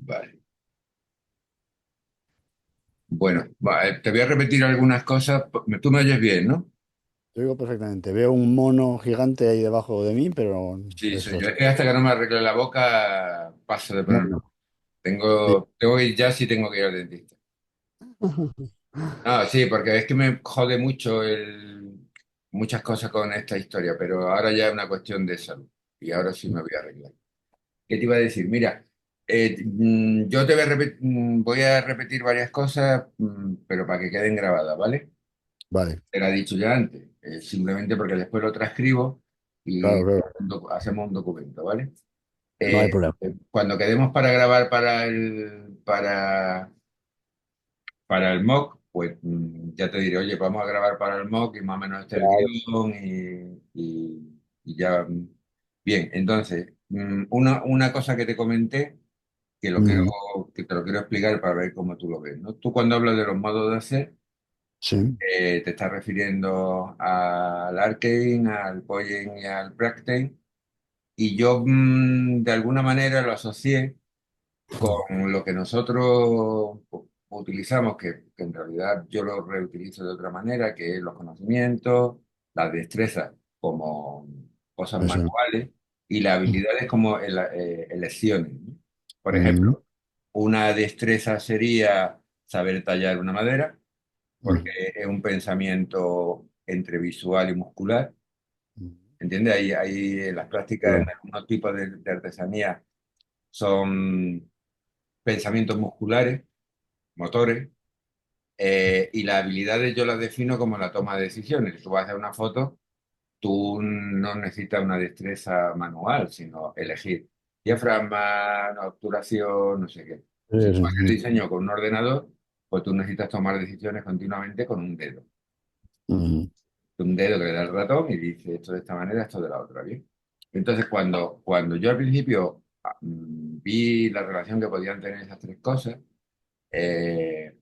Vale. Bueno, te voy a repetir algunas cosas. Tú me oyes bien, ¿no? Te digo perfectamente. Veo un mono gigante ahí debajo de mí, pero Sí, soy eso yo. es. Es que hasta que no me arregle la boca, paso de ponerme. Bueno, sí. Tengo que ir ya si tengo que ir al dentista. No, sí, porque es que me jode mucho muchas cosas con esta historia, pero ahora ya es una cuestión de salud. Y ahora sí me voy a arreglar. ¿Qué te iba a decir? Mira, yo te voy a repetir varias cosas, pero para que queden grabadas, ¿vale? Vale, Te lo he dicho ya antes, simplemente porque después lo transcribo y claro, claro. hacemos un documento, ¿vale? No hay problema. Cuando quedemos para grabar para el mock, pues ya te diré, oye, vamos a grabar para el mock y más o menos este es el Claro. guión y ya. Bien, entonces, una cosa que te comenté, Ujú. que te lo quiero explicar para ver cómo tú lo ves, ¿no? Tú cuando hablas de los modos de hacer, Sí. te estás refiriendo al Arcane, al Poyen y al Bractane, y yo de alguna manera lo asocié con lo que nosotros utilizamos, que en realidad yo lo reutilizo de otra manera, que es los conocimientos, las destrezas como cosas Eso. manuales y las habilidades como elecciones, ¿no? Por Ujú. ejemplo, una destreza sería saber tallar una madera, porque Ujú. es un pensamiento entre visual y muscular. Ujú. ¿Entiendes? Ahí las prácticas en Claro. algunos tipos de artesanía son pensamientos musculares, motores, y las habilidades yo las defino como la toma de decisiones. Si tú vas a hacer una foto, tú no necesitas una destreza manual, sino elegir diafragma, obturación, no sé qué. Si tú Eso. haces diseño con un ordenador, pues tú necesitas tomar decisiones continuamente con un dedo. Ujú. Un dedo que le da el ratón y dice esto de esta manera, esto de la otra, ¿bien? Entonces, cuando yo al principio vi la relación que podían tener esas tres cosas, eh,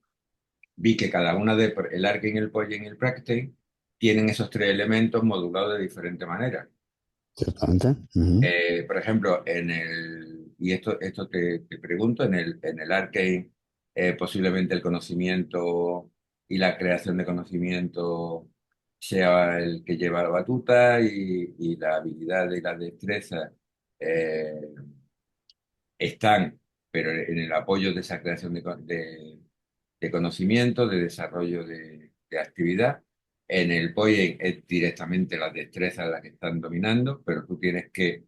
vi que cada una el Arcane, el Poyen y el Bractane tienen esos tres elementos modulados de diferente manera. Ciertamente. Ujú. Por ejemplo, y esto te pregunto, en el Arcane, posiblemente el conocimiento y la creación de conocimiento sea el que lleva la batuta y la habilidad y la destreza eh, están, pero en el apoyo de esa creación de conocimiento, de desarrollo de actividad. En el Poyen es directamente las destrezas las que están dominando, pero tú tienes que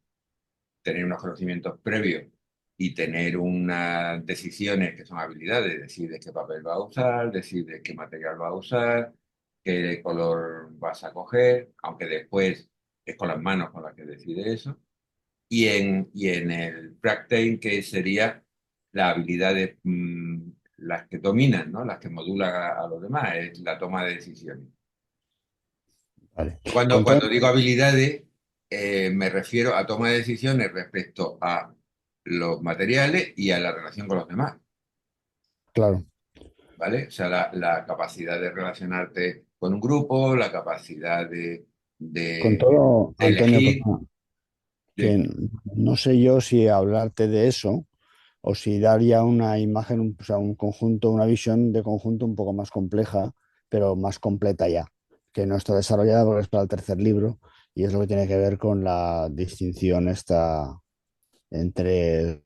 tener unos conocimientos previos y tener unas decisiones que son habilidades. Decides qué papel vas a usar, decides qué material vas a usar, qué color vas a coger, aunque después es con las manos con las que decides eso. Y en el Practice, que sería las habilidades, las que dominan, ¿no? Las que modulan a los demás, es la toma de decisiones. Vale. Cuando Cuéntame. digo habilidades, me refiero a toma de decisiones respecto a los materiales y a la relación con los demás, Claro. ¿vale? O sea, la capacidad de relacionarte con un grupo, la capacidad Con de, todo, de Antonio, elegir. perdona, Sí. que no sé yo si hablarte de eso o si daría una imagen, o sea, un conjunto, una visión de conjunto un poco más compleja, pero más completa ya, que no está desarrollada porque es para el tercer libro y es lo que tiene que ver con la distinción esta entre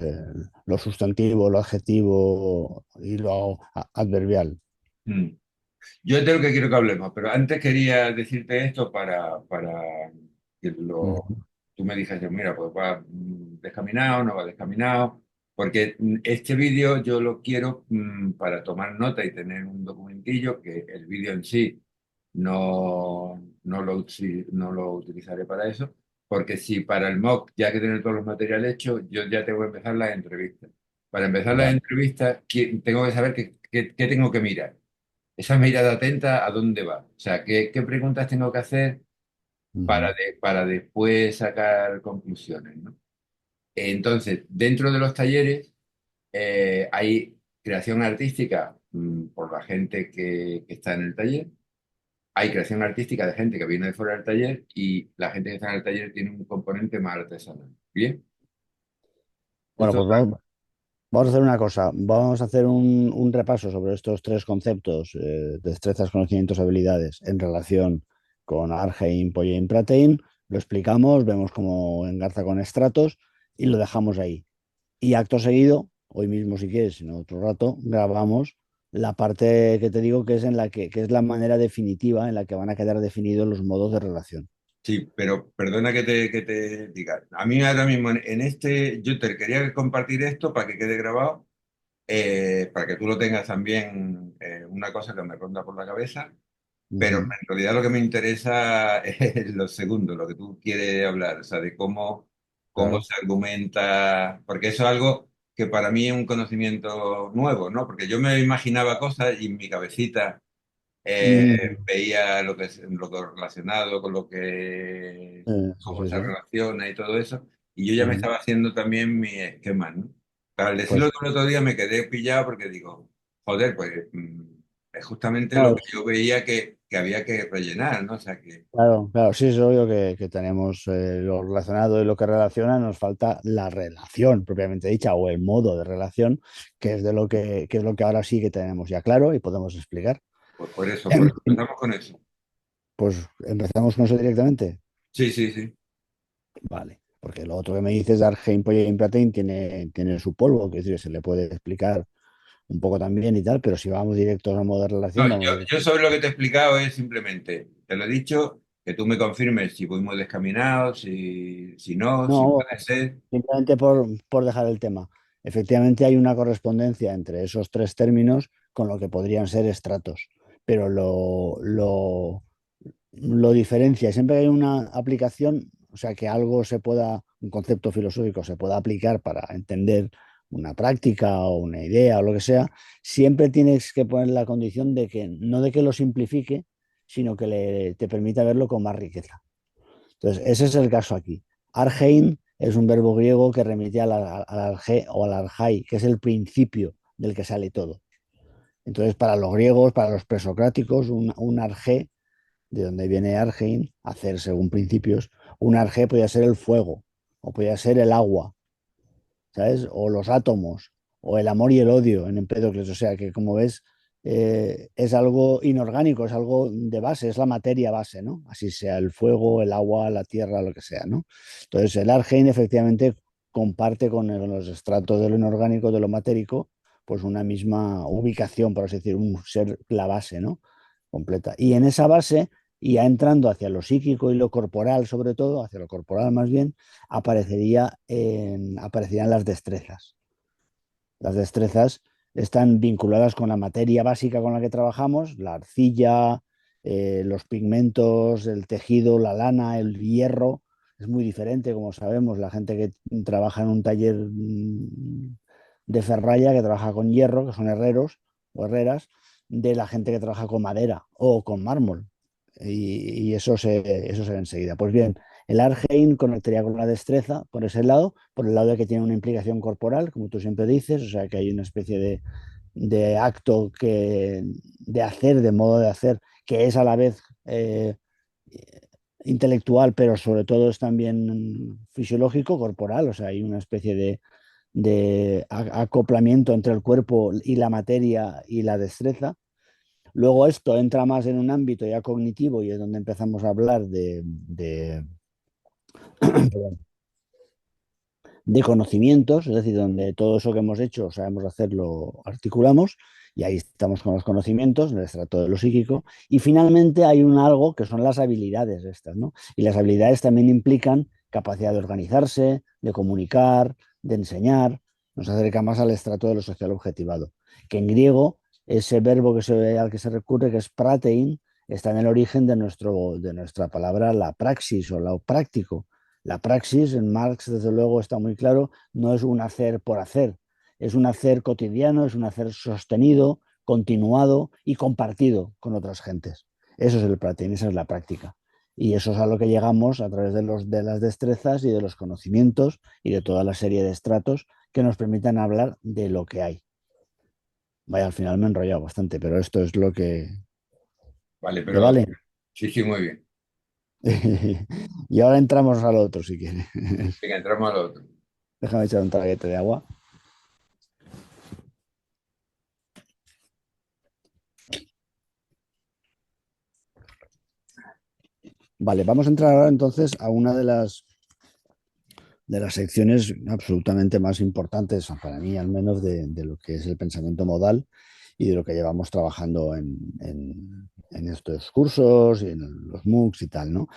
lo sustantivo, lo adjetivo y lo adverbial. Mm. Yo es de lo que quiero que hablemos, pero antes quería decirte esto para que Ujú. tú me dijeras, mira, pues va descaminado, no va descaminado, porque este vídeo yo lo quiero para tomar nota y tener un documentillo, que el vídeo en sí no lo utilizaré para eso, porque si para el mock ya que tener todos los materiales hechos, yo ya tengo que empezar las entrevistas. Para empezar las Vale. entrevistas, tengo que saber qué tengo que mirar, esa mirada atenta a dónde va. O sea, qué preguntas tengo que hacer Ujú. para después sacar conclusiones, ¿no? Entonces, dentro de los talleres hay creación artística por la gente que está en el taller. Hay creación artística de gente que viene de fuera del taller y la gente que está en el taller tiene un componente más artesanal. Bien, Bueno, esto pues vamos. Vamos a hacer una cosa, vamos a hacer un repaso sobre estos tres conceptos, destrezas, conocimientos, habilidades, en relación con Argheim, Poiein, Pratein. Lo explicamos, vemos cómo engarza con estratos y lo dejamos ahí. Y acto seguido, hoy mismo si quieres, en otro rato, grabamos la parte que te digo que es en que es la manera definitiva en la que van a quedar definidos los modos de relación. Sí, pero perdona que te diga. A mí ahora mismo en este, yo te quería compartir esto para que quede grabado, para que tú lo tengas también, una cosa que me ronda por la cabeza, pero Ujú. en realidad lo que me interesa es lo segundo, lo que tú quieres hablar, o sea, de cómo Claro. se argumenta, porque eso es algo que para mí es un conocimiento nuevo, ¿no? Porque yo me imaginaba cosas y en mi cabecita Ujú. veía lo que relacionado con lo que, Sí, cómo sí, se sí. relaciona y todo eso, y yo ya me Ujú. estaba haciendo también mi esquema, ¿no? Pero al decirlo Pues todo el otro día me quedé pillado porque digo, joder, pues es justamente lo no, que yo veía que había que rellenar, ¿no? O sea que, claro, claro, sí es obvio que tenemos lo relacionado y lo que relaciona, nos falta la relación propiamente dicha o el modo de relación, que es de que es lo que ahora sí que tenemos ya claro y podemos explicar. pues por eso empezamos con eso. Pues empezamos con eso directamente. Sí, sí, sí. Vale, porque lo otro que me dices de Argentine Poiein Platein tiene su polvo, que es decir, se le puede explicar un poco también y tal, pero si vamos directos al modo de No, relación, vamos yo directos. sobre lo que te he explicado es simplemente, te lo he dicho, que tú me confirmes si voy muy descaminado, si no, si No, puede ser. simplemente por dejar el tema. Efectivamente hay una correspondencia entre esos tres términos con lo que podrían ser estratos, pero lo diferencia. Siempre hay una aplicación, o sea, que algo se pueda, un concepto filosófico se pueda aplicar para entender una práctica o una idea o lo que sea, siempre tienes que poner la condición de que no de que lo simplifique, sino que te permita verlo con más riqueza. Entonces, ese es el caso aquí. Argein es un verbo griego que remite al arge o al arjai, que es el principio del que sale todo. Entonces, para los griegos, para los presocráticos, un arge, de donde viene argein, hacer según principios, un arge podía ser el fuego, o podía ser el agua, ¿sabes? O los átomos, o el amor y el odio en Empédocles. O sea que, como ves, es algo inorgánico, es algo de base, es la materia base, ¿no? Así sea el fuego, el agua, la tierra, lo que sea, ¿no? Entonces, el Argein efectivamente comparte con los estratos de lo inorgánico, de lo matérico, pues una misma ubicación, por así decir, un ser, la base, ¿no? Completa. Y en esa base, y ya entrando hacia lo psíquico y lo corporal, sobre todo, hacia lo corporal más bien, aparecerían las destrezas. Las destrezas están vinculadas con la materia básica con la que trabajamos, la arcilla, los pigmentos, el tejido, la lana, el hierro. Es muy diferente, como sabemos, la gente que trabaja en un taller de ferralla, que trabaja con hierro, que son herreros o herreras, de la gente que trabaja con madera o con mármol. Y eso se ve enseguida. Pues bien, el Argein conectaría con la destreza por ese lado, por el lado de que tiene una implicación corporal, como tú siempre dices, o sea que hay una especie de acto de hacer, de modo de hacer, que es a la vez intelectual, pero sobre todo es también fisiológico, corporal, o sea, hay una especie de acoplamiento entre el cuerpo y la materia y la destreza. Luego esto entra más en un ámbito ya cognitivo y es donde empezamos a hablar de conocimientos, es decir, donde todo eso que hemos hecho sabemos hacerlo, articulamos, y ahí estamos con los conocimientos, el estrato de lo psíquico, y finalmente hay un algo que son las habilidades estas, ¿no? Y las habilidades también implican capacidad de organizarse, de comunicar, de enseñar, nos acerca más al estrato de lo social objetivado, que en griego ese verbo al que se recurre, que es pratein, está en el origen de nuestra palabra la praxis o lo práctico. La praxis en Marx, desde luego, está muy claro, no es un hacer por hacer, es un hacer cotidiano, es un hacer sostenido, continuado y compartido con otras gentes. Eso es el pratín, esa es la práctica. Y eso es a lo que llegamos a través de las destrezas y de los conocimientos y de toda la serie de estratos que nos permitan hablar de lo que hay. Vaya, al final me he enrollado bastante, pero esto es lo que... Vale, ¿Te pero vale? sí, sí, muy bien. Y ahora entramos al otro, si quieres. Venga, entramos al otro. Déjame echar un traguete de agua. Vale, vamos a entrar ahora entonces a una de las secciones absolutamente más importantes, para mí al menos, de lo que es el pensamiento modal y de lo que llevamos trabajando en estos cursos y en los MOOCs y tal, ¿no?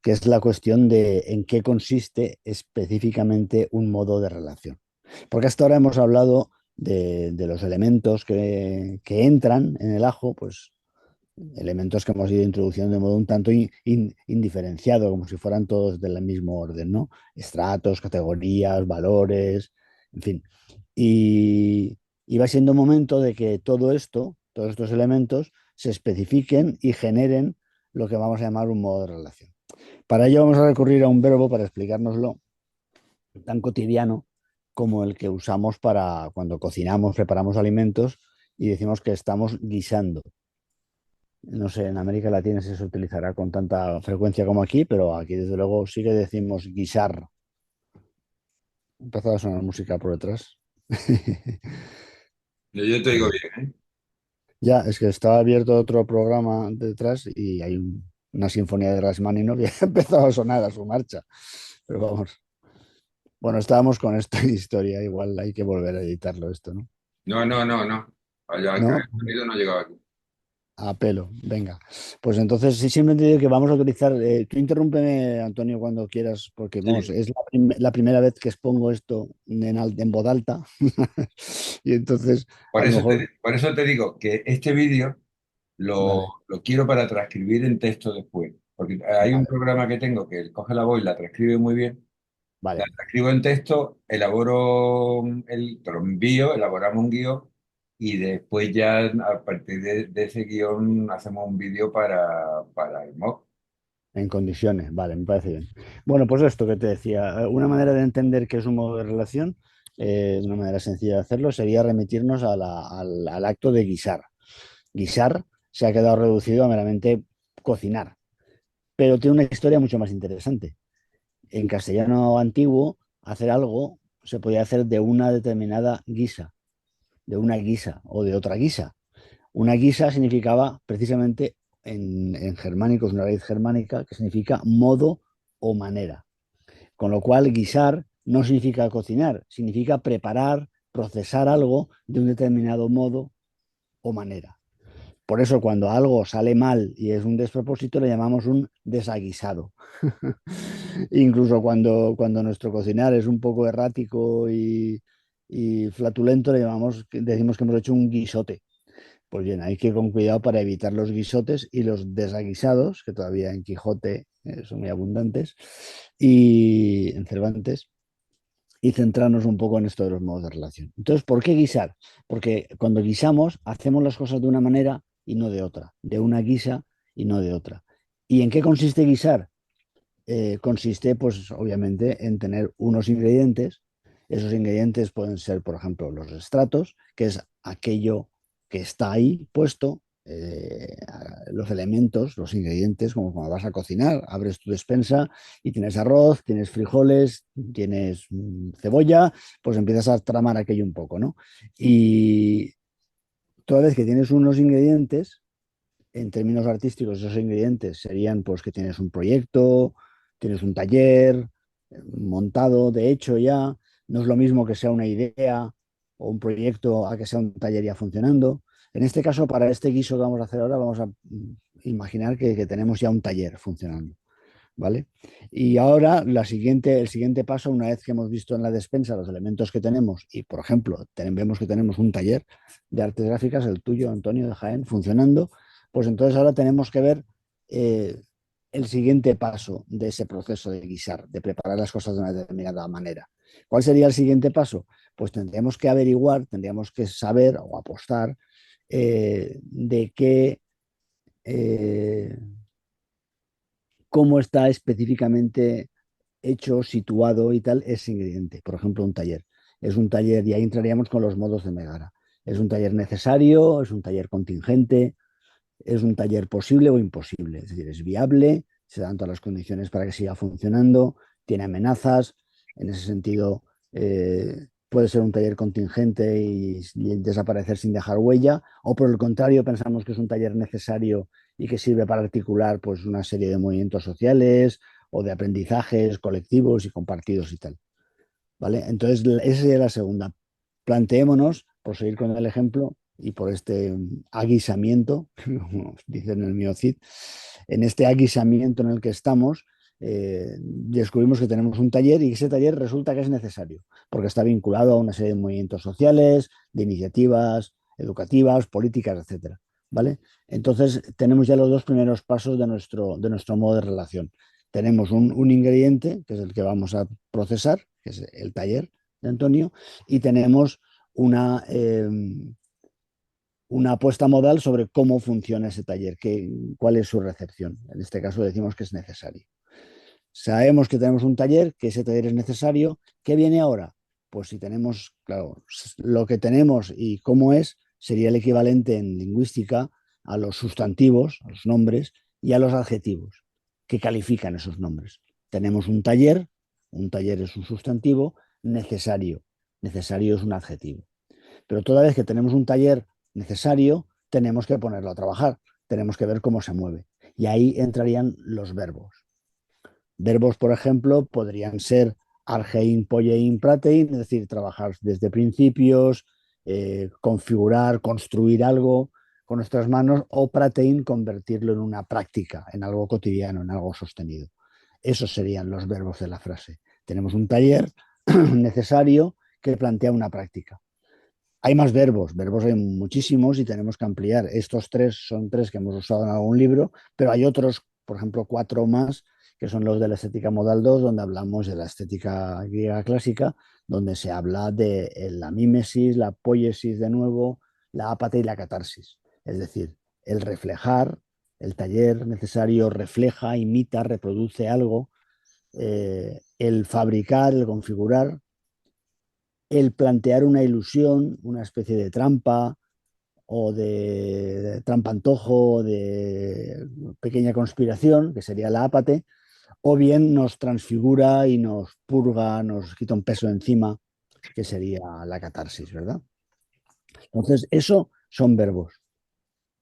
Que es la cuestión de en qué consiste específicamente un modo de relación. Porque hasta ahora hemos hablado de los elementos que entran en el ajo, pues elementos que hemos ido introduciendo de modo un tanto indiferenciado, como si fueran todos del mismo orden, ¿no? Estratos, categorías, valores, en fin. Y va siendo momento de que todo esto, todos estos elementos, se especifiquen y generen lo que vamos a llamar un modo de relación. Para ello vamos a recurrir a un verbo para explicárnoslo tan cotidiano como el que usamos para cuando cocinamos, preparamos alimentos y decimos que estamos guisando. No sé, en América Latina si se utilizará con tanta frecuencia como aquí, pero aquí desde luego sí que decimos guisar. Ha empezado a sonar música por detrás. Yo te digo Eh, bien, ¿eh? ya, es que estaba abierto otro programa detrás y hay una sinfonía de Rachmaninoff y ha empezado a sonar a su marcha. Pero vamos, bueno, estábamos con esta historia, igual hay que volver a editarlo esto, ¿no? No, no, no, no. Vaya, que ¿No? el sonido no ha llegado aquí. A pelo, venga. Pues entonces sí, siempre te digo que vamos a utilizar. Tú interrúmpeme, Antonio, cuando quieras, porque vamos, Sí. es la primera vez que expongo esto en voz alta. Y entonces, a lo mejor. Por eso te digo que este vídeo Vale, lo quiero para transcribir en texto después. Porque hay un vale, programa que tengo que coge la voz y la transcribe muy bien. La vale. transcribo en texto, te lo envío, elaboramos un guión y después ya a partir de ese guión hacemos un vídeo para el MOOC. En condiciones, vale, me parece bien. Bueno, pues esto que te decía, una manera de entender qué es un modo de relación, una manera sencilla de hacerlo, sería remitirnos al acto de guisar. Guisar se ha quedado reducido a meramente cocinar, pero tiene una historia mucho más interesante. En castellano antiguo, hacer algo se podía hacer de una determinada guisa, de una guisa o de otra guisa. Una guisa significaba precisamente en germánico, es una raíz germánica que significa modo o manera. Con lo cual, guisar no significa cocinar, significa preparar, procesar algo de un determinado modo o manera. Por eso, cuando algo sale mal y es un despropósito, le llamamos un desaguisado. Incluso cuando nuestro cocinar es un poco errático y flatulento, decimos que hemos hecho un guisote. Pues bien, hay que ir con cuidado para evitar los guisotes y los desaguisados, que todavía en Quijote son muy abundantes, y en Cervantes, y centrarnos un poco en esto de los modos de relación. Entonces, ¿por qué guisar? Porque cuando guisamos, hacemos las cosas de una manera y no de otra, de una guisa y no de otra. ¿Y en qué consiste guisar? Consiste, pues obviamente, en tener unos ingredientes. Esos ingredientes pueden ser, por ejemplo, los estratos, que es aquello que está ahí puesto, los elementos, los ingredientes, como cuando vas a cocinar, abres tu despensa y tienes arroz, tienes frijoles, tienes cebolla, pues empiezas a tramar aquello un poco, ¿no? Y toda vez que tienes unos ingredientes, en términos artísticos, esos ingredientes serían pues que tienes un proyecto, tienes un taller montado, de hecho ya, no es lo mismo que sea una idea o un proyecto a que sea un taller ya funcionando. En este caso, para este guiso que vamos a hacer ahora, vamos a imaginar que tenemos ya un taller funcionando, ¿vale? Y ahora el siguiente paso, una vez que hemos visto en la despensa los elementos que tenemos y, por ejemplo, vemos que tenemos un taller de artes gráficas, el tuyo, Antonio de Jaén, funcionando, pues entonces ahora tenemos que ver eh, el siguiente paso de ese proceso de guisar, de preparar las cosas de una determinada manera. ¿Cuál sería el siguiente paso? Pues tendríamos que averiguar, tendríamos que saber o apostar de qué eh, cómo está específicamente hecho, situado y tal ese ingrediente. Por ejemplo, un taller. Es un taller, y ahí entraríamos con los modos de Megara. Es un taller necesario, es un taller contingente, es un taller posible o imposible. Es decir, es viable, se dan todas las condiciones para que siga funcionando, tiene amenazas. En ese sentido, puede ser un taller contingente y desaparecer sin dejar huella, o por el contrario, pensamos que es un taller necesario y que sirve para articular pues, una serie de movimientos sociales o de aprendizajes colectivos y compartidos y tal. ¿Vale? Entonces, esa sería la segunda. Planteémonos, por seguir con el ejemplo y por este aguisamiento, como dicen en el miocid, en este aguisamiento en el que estamos, descubrimos que tenemos un taller y ese taller resulta que es necesario, porque está vinculado a una serie de movimientos sociales, de iniciativas educativas, políticas, etcétera. ¿Vale? Entonces, tenemos ya los dos primeros pasos de nuestro modo de relación. Tenemos un ingrediente, que es el que vamos a procesar, que es el taller de Antonio, y tenemos una, eh, una apuesta modal sobre cómo funciona ese taller, cuál es su recepción. En este caso decimos que es necesario. Sabemos que tenemos un taller, que ese taller es necesario. ¿Qué viene ahora? Pues si tenemos, claro, lo que tenemos y cómo es, sería el equivalente en lingüística a los sustantivos, a los nombres, y a los adjetivos que califican esos nombres. Tenemos un taller es un sustantivo, necesario. Necesario es un adjetivo. Pero toda vez que tenemos un taller necesario, tenemos que ponerlo a trabajar, tenemos que ver cómo se mueve. Y ahí entrarían los verbos. Verbos, por ejemplo, podrían ser argein, pollein, pratein, es decir, trabajar desde principios, configurar, construir algo con nuestras manos, o pratein, convertirlo en una práctica, en algo cotidiano, en algo sostenido. Esos serían los verbos de la frase. Tenemos un taller necesario que plantea una práctica. Hay más verbos hay muchísimos y tenemos que ampliar. Estos tres son tres que hemos usado en algún libro, pero hay otros, por ejemplo, cuatro más, que son los de la estética modal 2, donde hablamos de la estética griega clásica, donde se habla de la mímesis, la poiesis de nuevo, la ápate y la catarsis. Es decir, el reflejar, el taller necesario refleja, imita, reproduce algo, el fabricar, el configurar, el plantear una ilusión, una especie de trampa o de trampa antojo o de pequeña conspiración, que sería la ápate, o bien nos transfigura y nos purga, nos quita un peso encima, que sería la catarsis, ¿verdad? Entonces, eso son verbos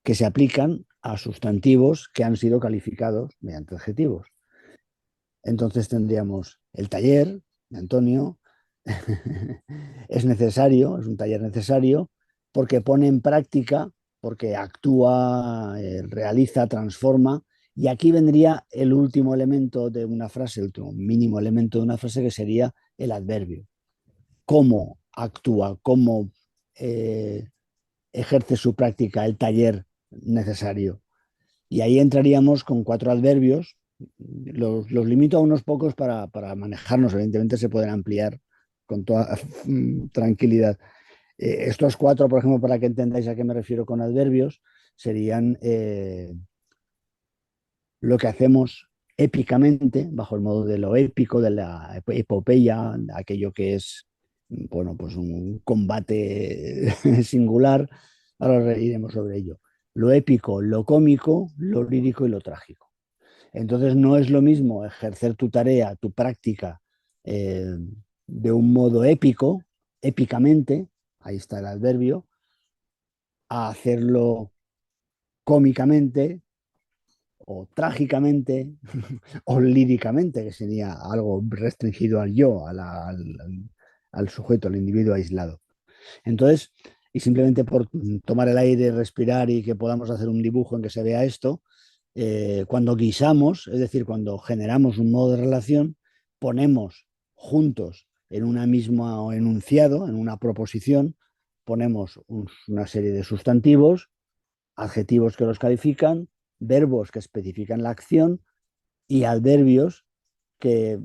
que se aplican a sustantivos que han sido calificados mediante adjetivos. Entonces tendríamos el taller de Antonio, es necesario, es un taller necesario, porque pone en práctica, porque actúa, realiza, transforma. Y aquí vendría el último elemento de una frase, el último mínimo elemento de una frase, que sería el adverbio. ¿Cómo actúa? ¿Cómo eh, ejerce su práctica el taller necesario? Y ahí entraríamos con cuatro adverbios. Los limito a unos pocos para manejarnos. Evidentemente se pueden ampliar con toda tranquilidad. Estos cuatro, por ejemplo, para que entendáis a qué me refiero con adverbios, serían lo que hacemos épicamente, bajo el modo de lo épico, de la epopeya, aquello que es, bueno, pues un combate singular. Ahora reiremos sobre ello. Lo épico, lo cómico, lo lírico y lo trágico. Entonces no es lo mismo ejercer tu tarea, tu práctica, eh, de un modo épico, épicamente, ahí está el adverbio, a hacerlo cómicamente o trágicamente o líricamente, que sería algo restringido al yo, al sujeto, al individuo aislado. Entonces, y simplemente por tomar el aire, respirar y que podamos hacer un dibujo en que se vea esto, cuando guisamos, es decir, cuando generamos un modo de relación, ponemos juntos en una misma enunciado, en una proposición, ponemos una serie de sustantivos, adjetivos que los califican, verbos que especifican la acción y adverbios que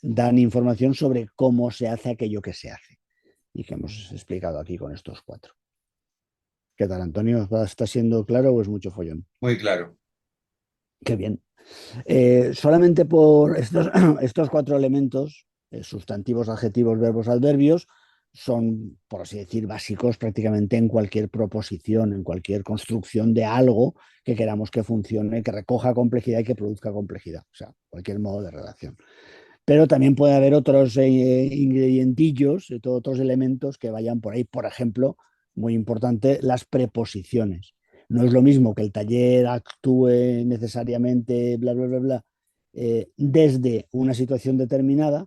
dan información sobre cómo se hace aquello que se hace y que hemos explicado aquí con estos cuatro. ¿Qué tal, Antonio? ¿Está siendo claro o es mucho follón? Muy claro. Qué bien. Solamente por estos cuatro elementos, sustantivos, adjetivos, verbos, adverbios, son, por así decir, básicos prácticamente en cualquier proposición, en cualquier construcción de algo que queramos que funcione, que recoja complejidad y que produzca complejidad, o sea, cualquier modo de relación. Pero también puede haber otros ingredientillos, otros elementos que vayan por ahí. Por ejemplo, muy importante, las preposiciones. No es lo mismo que el taller actúe necesariamente, bla, bla, bla, bla, desde una situación determinada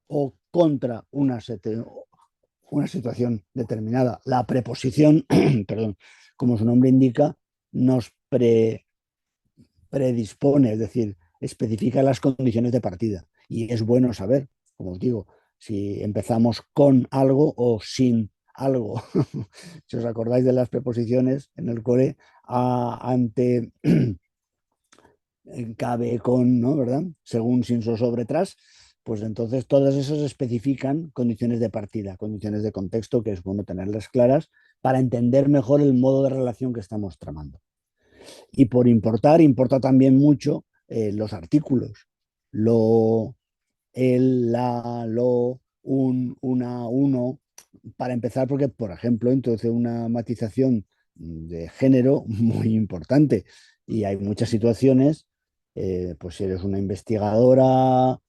o contra una situación determinada. La preposición, perdón, como su nombre indica, nos predispone, es decir, especifica las condiciones de partida. Y es bueno saber, como os digo, si empezamos con algo o sin algo. Si os acordáis de las preposiciones en el core, a, ante, cabe, con, ¿no? ¿Verdad? Según, sin, sobre, tras, pues entonces todas esas especifican condiciones de partida, condiciones de contexto, que es bueno tenerlas claras para entender mejor el modo de relación que estamos tramando. Y por importar, importa también mucho los artículos. Lo, el, la, lo, un, una, uno. Para empezar, porque, por ejemplo, entonces una matización de género muy importante. Y hay muchas situaciones, pues si eres una investigadora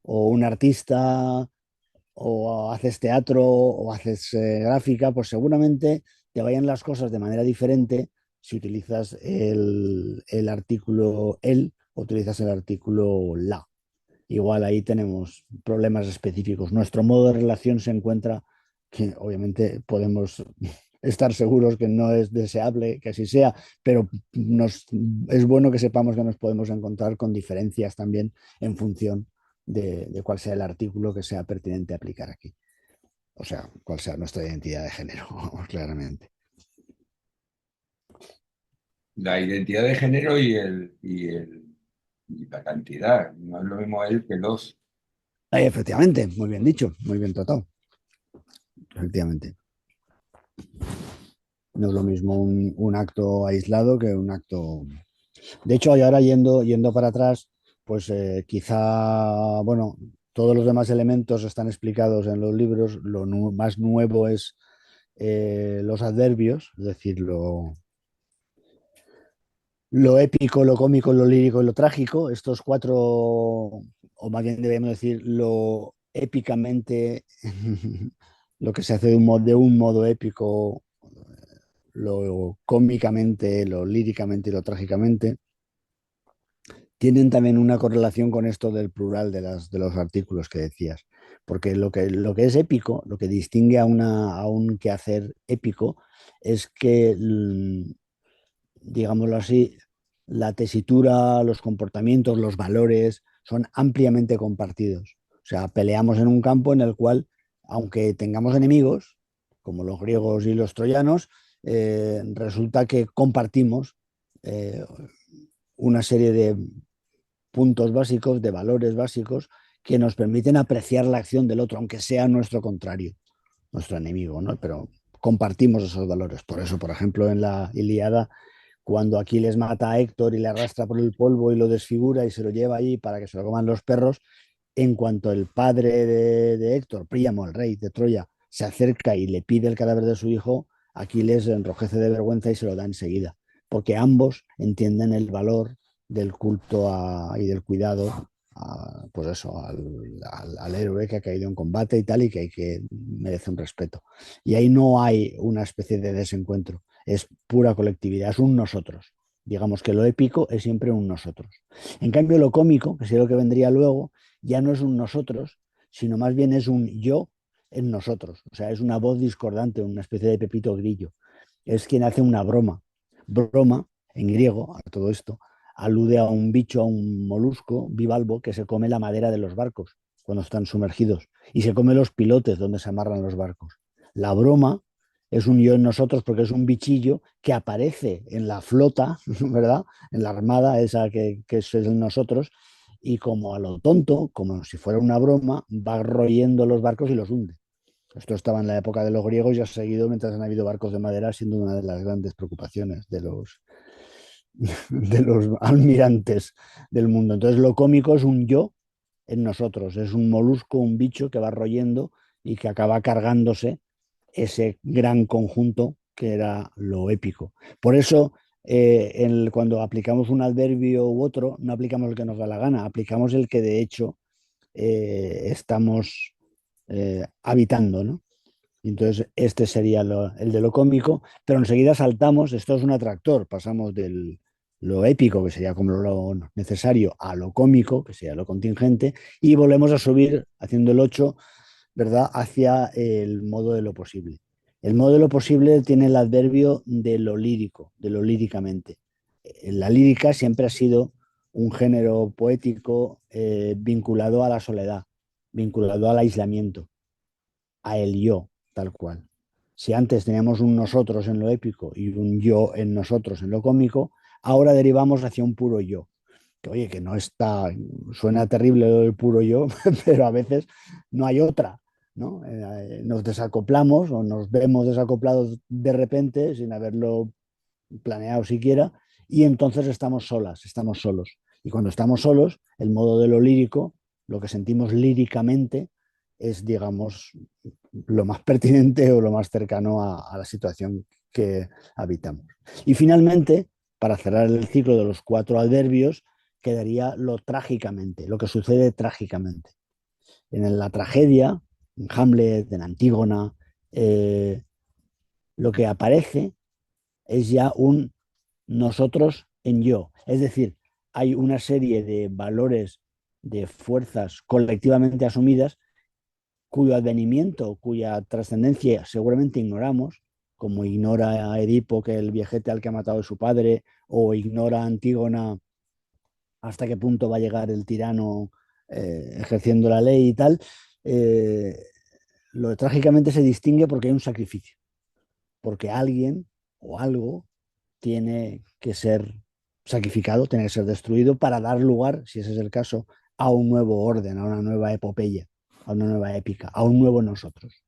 o un artista o haces teatro o haces gráfica, pues seguramente te vayan las cosas de manera diferente si utilizas el artículo el o utilizas el artículo la. Igual ahí tenemos problemas específicos. Nuestro modo de relación se encuentra, que obviamente podemos estar seguros que no es deseable que así sea, pero es bueno que sepamos que nos podemos encontrar con diferencias también en función de cuál sea el artículo que sea pertinente aplicar aquí. O sea, cuál sea nuestra identidad de género, claramente. La identidad de género y la cantidad. No es lo mismo él que los. Efectivamente, muy bien dicho, muy bien tratado. Efectivamente. No es lo mismo un acto aislado que un acto. De hecho, y ahora yendo para atrás, pues quizá, bueno, todos los demás elementos están explicados en los libros. Más nuevo es los adverbios, es decir, lo épico, lo cómico, lo lírico y lo trágico. Estos cuatro, o más bien debemos decir, lo épicamente, lo que se hace de un modo épico, lo cómicamente, lo líricamente y lo trágicamente tienen también una correlación con esto del plural de los artículos que decías. Porque lo que es épico, lo que distingue a un quehacer épico, es que, digámoslo así, la tesitura, los comportamientos, los valores son ampliamente compartidos. O sea, peleamos en un campo en el cual, aunque tengamos enemigos, como los griegos y los troyanos, resulta que compartimos eh, una serie de puntos básicos, de valores básicos, que nos permiten apreciar la acción del otro, aunque sea nuestro contrario, nuestro enemigo, ¿no? Pero compartimos esos valores. Por eso, por ejemplo, en la Ilíada, cuando Aquiles mata a Héctor y le arrastra por el polvo y lo desfigura y se lo lleva ahí para que se lo coman los perros, en cuanto el padre de Héctor, Príamo, el rey de Troya, se acerca y le pide el cadáver de su hijo, Aquiles enrojece de vergüenza y se lo da enseguida, porque ambos entienden el valor del culto y del cuidado pues eso, al héroe que ha caído en combate y tal, y que merece un respeto. Y ahí no hay una especie de desencuentro, es pura colectividad, es un nosotros. Digamos que lo épico es siempre un nosotros. En cambio, lo cómico, que es lo que vendría luego, ya no es un nosotros, sino más bien es un yo en nosotros. O sea, es una voz discordante, una especie de Pepito Grillo. Es quien hace una broma. Broma, en griego, a todo esto, alude a un bicho, a un molusco bivalvo que se come la madera de los barcos cuando están sumergidos y se come los pilotes donde se amarran los barcos. La broma es un yo en nosotros porque es un bichillo que aparece en la flota, ¿verdad? En la armada esa que es en nosotros y como a lo tonto, como si fuera una broma, va royendo los barcos y los hunde. Esto estaba en la época de los griegos y ha seguido mientras han habido barcos de madera, siendo una de las grandes preocupaciones de los almirantes del mundo. Entonces lo cómico es un yo en nosotros, es un molusco, un bicho que va royendo y que acaba cargándose ese gran conjunto que era lo épico. Por eso, cuando aplicamos un adverbio u otro, no aplicamos el que nos da la gana, aplicamos el que de hecho estamos habitando, ¿no? Y entonces este sería el de lo cómico, pero enseguida saltamos, esto es un atractor, pasamos de lo épico, que sería como lo necesario, a lo cómico, que sería lo contingente, y volvemos a subir haciendo el 8, ¿verdad?, hacia el modo de lo posible. El modo de lo posible tiene el adverbio de lo lírico, de lo líricamente. La lírica siempre ha sido un género poético vinculado a la soledad, vinculado al aislamiento, a el yo, tal cual. Si antes teníamos un nosotros en lo épico y un yo en nosotros en lo cómico, ahora derivamos hacia un puro yo. Que oye, que no está, suena terrible el puro yo, pero a veces no hay otra, ¿no? Nos desacoplamos o nos vemos desacoplados de repente sin haberlo planeado siquiera y entonces estamos solas, estamos solos. Y cuando estamos solos, el modo de lo lírico, lo que sentimos líricamente es, digamos, lo más pertinente o lo más cercano a la situación que habitamos. Y finalmente, para cerrar el ciclo de los 4 adverbios, quedaría lo trágicamente, lo que sucede trágicamente. En la tragedia, en Hamlet, en Antígona, lo que aparece es ya un nosotros en yo. Es decir, hay una serie de valores, de fuerzas colectivamente asumidas cuyo advenimiento, cuya trascendencia seguramente ignoramos, como ignora a Edipo que el viejete al que ha matado a su padre, o ignora a Antígona hasta qué punto va a llegar el tirano ejerciendo la ley y tal. eh, lo trágicamente se distingue porque hay un sacrificio, porque alguien o algo tiene que ser sacrificado, tiene que ser destruido para dar lugar, si ese es el caso, a un nuevo orden, a una nueva epopeya, a una nueva épica, a un nuevo nosotros.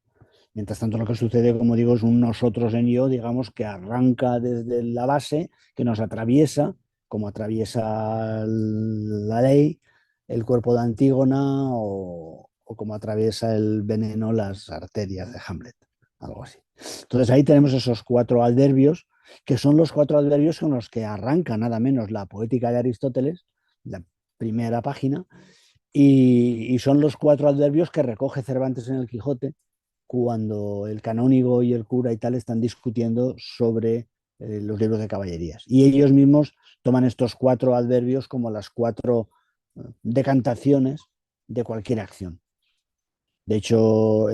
Mientras tanto, lo que sucede, como digo, es un nosotros en yo, digamos, que arranca desde la base, que nos atraviesa, como atraviesa la ley, el cuerpo de Antígona o como atraviesa el veneno las arterias de Hamlet, algo así. Entonces ahí tenemos esos 4 adverbios, que son los 4 adverbios con los que arranca nada menos la poética de Aristóteles, la primera página, y son los 4 adverbios que recoge Cervantes en el Quijote cuando el canónigo y el cura y tal están discutiendo sobre los libros de caballerías. Y ellos mismos toman estos 4 adverbios como las 4 decantaciones de cualquier acción. De hecho,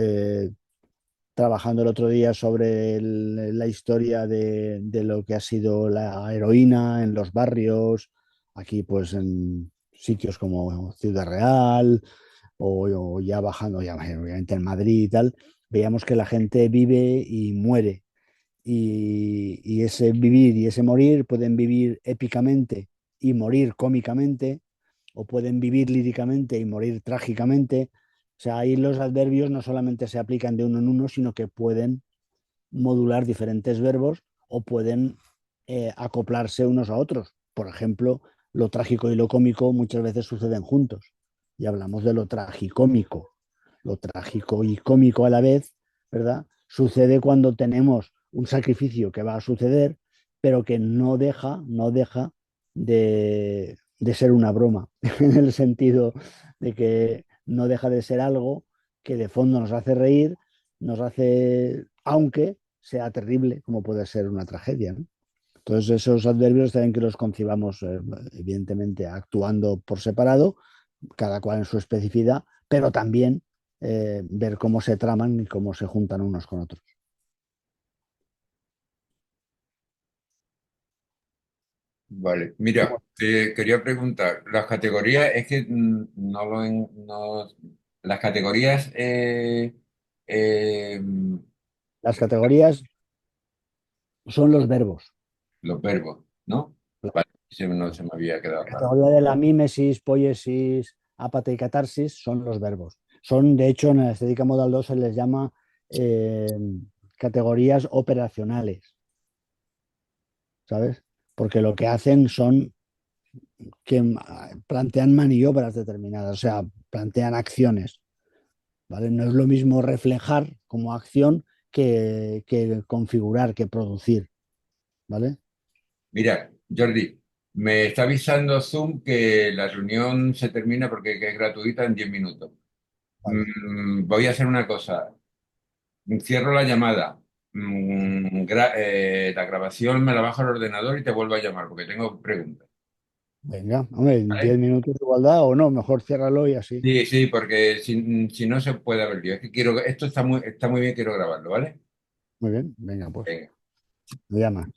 trabajando el otro día sobre la historia de lo que ha sido la heroína en los barrios, aquí pues en sitios como Ciudad Real o ya bajando, ya obviamente en Madrid y tal, veíamos que la gente vive y muere. Y ese vivir y ese morir pueden vivir épicamente y morir cómicamente, o pueden vivir líricamente y morir trágicamente. O sea, ahí los adverbios no solamente se aplican de uno en uno, sino que pueden modular diferentes verbos o pueden acoplarse unos a otros. Por ejemplo, lo trágico y lo cómico muchas veces suceden juntos. Y hablamos de lo tragicómico. Lo trágico y cómico a la vez, ¿verdad? Sucede cuando tenemos un sacrificio que va a suceder, pero que no deja de ser una broma, en el sentido de que no deja de ser algo que de fondo nos hace reír, nos hace, aunque sea terrible, como puede ser una tragedia, ¿no? Entonces, esos adverbios también que los concibamos, evidentemente, actuando por separado, cada cual en su especificidad, pero también ver cómo se traman y cómo se juntan unos con otros. Vale, mira, te quería preguntar, las categorías, es que no las categorías, eh, Las categorías son los verbos. los verbos, ¿no? La Vale, no se me había quedado claro. categoría de la mímesis, poiesis, ápata y catarsis son los verbos. Son, de hecho, en la estética modal 2 se les llama eh, categorías operacionales, ¿sabes? Porque lo que hacen son que plantean maniobras determinadas, o sea, plantean acciones, ¿vale? No es lo mismo reflejar como acción que configurar, que producir, ¿vale? Mira, Jordi, me está avisando Zoom que la reunión se termina porque que es gratuita en 10 minutos. Vale. Voy a hacer una cosa. cierro la llamada, la grabación me la bajo al ordenador y te vuelvo a llamar porque tengo preguntas. Venga, hombre, en 10 ¿Vale? minutos de igualdad o no, mejor ciérralo y así. Sí, sí, porque si no se puede haber lío. Es que quiero, esto está muy bien, quiero grabarlo, ¿vale? Muy bien, venga, pues, Venga. me llamas.